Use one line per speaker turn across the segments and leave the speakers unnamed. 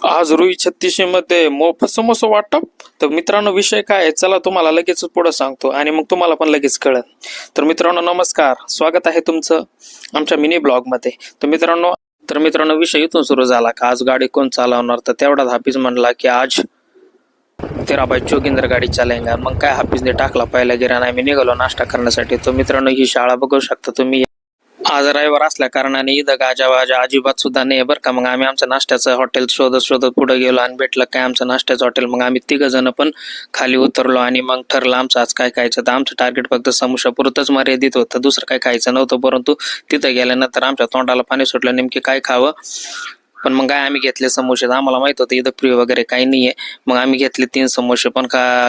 आज रुई 3600 मध्ये मोफत समोसा वाटप. तर मित्रांनो, विषय काय आहे चला तुम्हाला लगेच पुढे सांगतो आणि मग तुम्हाला पण लगेच कळेल. तर मित्रांनो नमस्कार, स्वागत आहे तुमचं आमच्या मिनी ब्लॉग मध्ये. तर मित्रांनो विषय इथून सुरू झाला का आज गाडी कोण चालवणार. तर तेवढाच हाफिज म्हणला की आज तेरा बाई जोगिंदर गाडी चालेंगा. मग काय हाफिजने टाकला पहिला गिराणा. आम्ही निघालो नाश्ता करण्यासाठी. तर मित्रांनो ही शाळा बघू शकता तुम्ही. आज रविवार असल्या कारणाने इथं गाजावाजा अजिबात सुद्धा नाही बरं का. मग आम्ही आमचं नाश्त्याचं हॉटेल शोधत पुढे गेलो आणि भेटलं काय आमचं नाश्त्याचं हॉटेल. मग आम्ही 3 जण पण खाली उतरलो आणि मग ठरलं आमचं आज काय खायचं. तर आमचं टार्गेट फक्त समोशापुरतच मर्यादित होतं, दुसरं काय खायचं नव्हतं. परंतु तिथं गेल्यानंतर आमच्या तोंडाला पाणी सुटलं नेमके काय खावं. पण मग काय आम्ही घेतले समोसे. आम्हाला माहित होतं इथं फ्री वगैरे काही नाहीये. मग आम्ही घेतले 3 समोसे. पण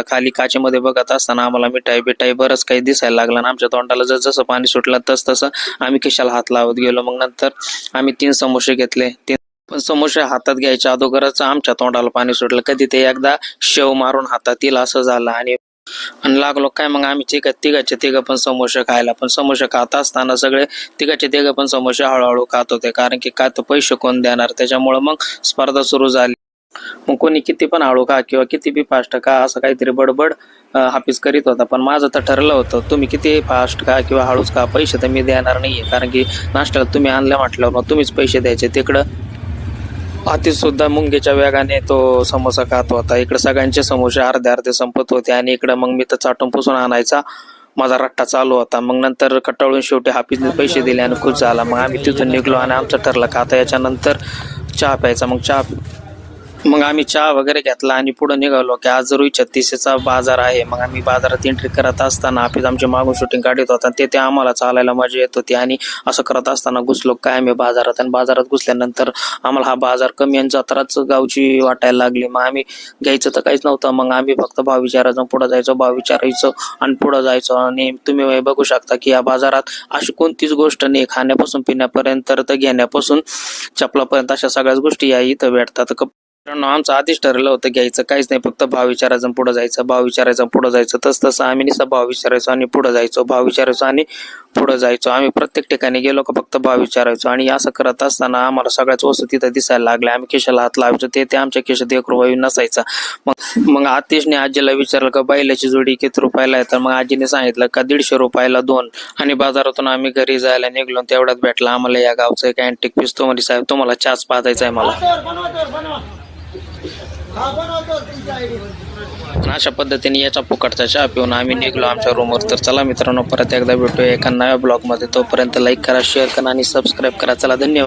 खाली काचेमध्ये बघत असताना आम्हाला मिठाई बरंच काही दिसायला लागलं. आमच्या तोंडाला जसं पाणी सुटलं तसं आम्ही खिशाला हात लावत गेलो. मग नंतर आम्ही 3 समोसे घेतले. पण समोसे हातात घ्यायच्या अगोदरच आमच्या तोंडाला पाणी सुटलं. कधी ते एकदा शेव मारून हातात येईल असं झालं आणि लागलो काय. मग आम्ही तिघ पण समोसे खायला. पण समोसे खात असताना सगळे तिघ पण समोसे हळूहळू खात होते, कारण की काय तर पैसे कोण देणार. त्याच्यामुळे मग स्पर्धा सुरू झाली. मग कोणी किती पण हळू खा किंवा किती बी फास्ट खा असं काहीतरी बडबड हाफिज करीत होता. पण माझं तर ठरलं होतं तुम्ही किती फास्ट खा किंवा हळूच खा, पैसे तर मी देणार नाहीये. कारण की नाश्त्याला तुम्ही आणलं म्हटल्यावर मग तुम्हीच पैसे द्यायचे. तिकडं हाती सुद्धा मुंगीच्या वेगाने तो समोसा खात होता. इकडे सगळ्यांचे समोसे अर्धे संपत होते आणि इकडे मग मी तर चाटून पुसून आणायचा माझा रट्टा चालू होता. मग नंतर कटाळून शेवटी हाफिजने पैसे दिले आणि खुश झाला. मग आम्ही तिथून निघलो आणि आमचं ठरलं का आता याच्यानंतर चहा प्यायचा. मग आम्ही चहा वगैरे घेतला आणि पुढे निघालो की आज रुई 3600चा बाजार आहे. मग आम्ही बाजारात एंट्री करत असताना हाफिज आमची मागून शूटिंग काढत होता. ते आम्हाला चालायला मजा येत होती आणि असं करत असताना घुसलो काय आम्ही बाजारात. आणि बाजारात घुसल्यानंतर आम्हाला हा बाजार कमी आणि जत्राच गावची वाटायला लागली. मग आम्ही घ्यायचं तर काहीच नव्हतं. मग आम्ही फक्त भाव विचारायचो, पुढे जायचो आणि पुढे जायचो. आणि तुम्ही बघू शकता की या बाजारात अशी कोणतीच गोष्ट नाही, खाण्यापासून पिण्यापर्यंत तर घेण्यापासून चपलापर्यंत अशा सगळ्याच गोष्टी या इथं भेटतात. आमचं आधीच ठरलं होतं घ्यायचं काहीच नाही, फक्त भाव विचारायचं पुढे जायचं. तसं आम्ही नुसतं भाव विचारायचो आणि पुढे जायचो. आम्ही प्रत्येक ठिकाणी गेलो का फक्त भाव विचारायचो. आणि असं करत असताना आम्हाला सगळ्याच वस्तू तिथं दिसायला लागल्या. आम्ही खिशाला हात लावायचो, ते आमच्या खिशात 1 रुपया नसायचा. मग आतिशने आजीला विचारलं का बैलाची जोडी किती रुपयाला आहे. तर मग आजीने सांगितलं का 150 रुपयाला 2. आणि बाजारातून आम्ही घरी जायला निघलो. तेवढ्यात भेटला आम्हाला या गावचं एक अँटिक पीस. तो म्हणजे साहेब तुम्हाला चहाच पाजायचा आहे मला. अशा पद्धतीने याचा फुकटचा चहा पिऊन आम्ही निघलो आमच्या रूमवर. तर चला मित्रांनो परत एकदा भेटूया एका नव्या ब्लॉग मध्ये. तोपर्यंत लाईक करा, शेअर करा आणि सबस्क्राईब करा. चला धन्यवाद.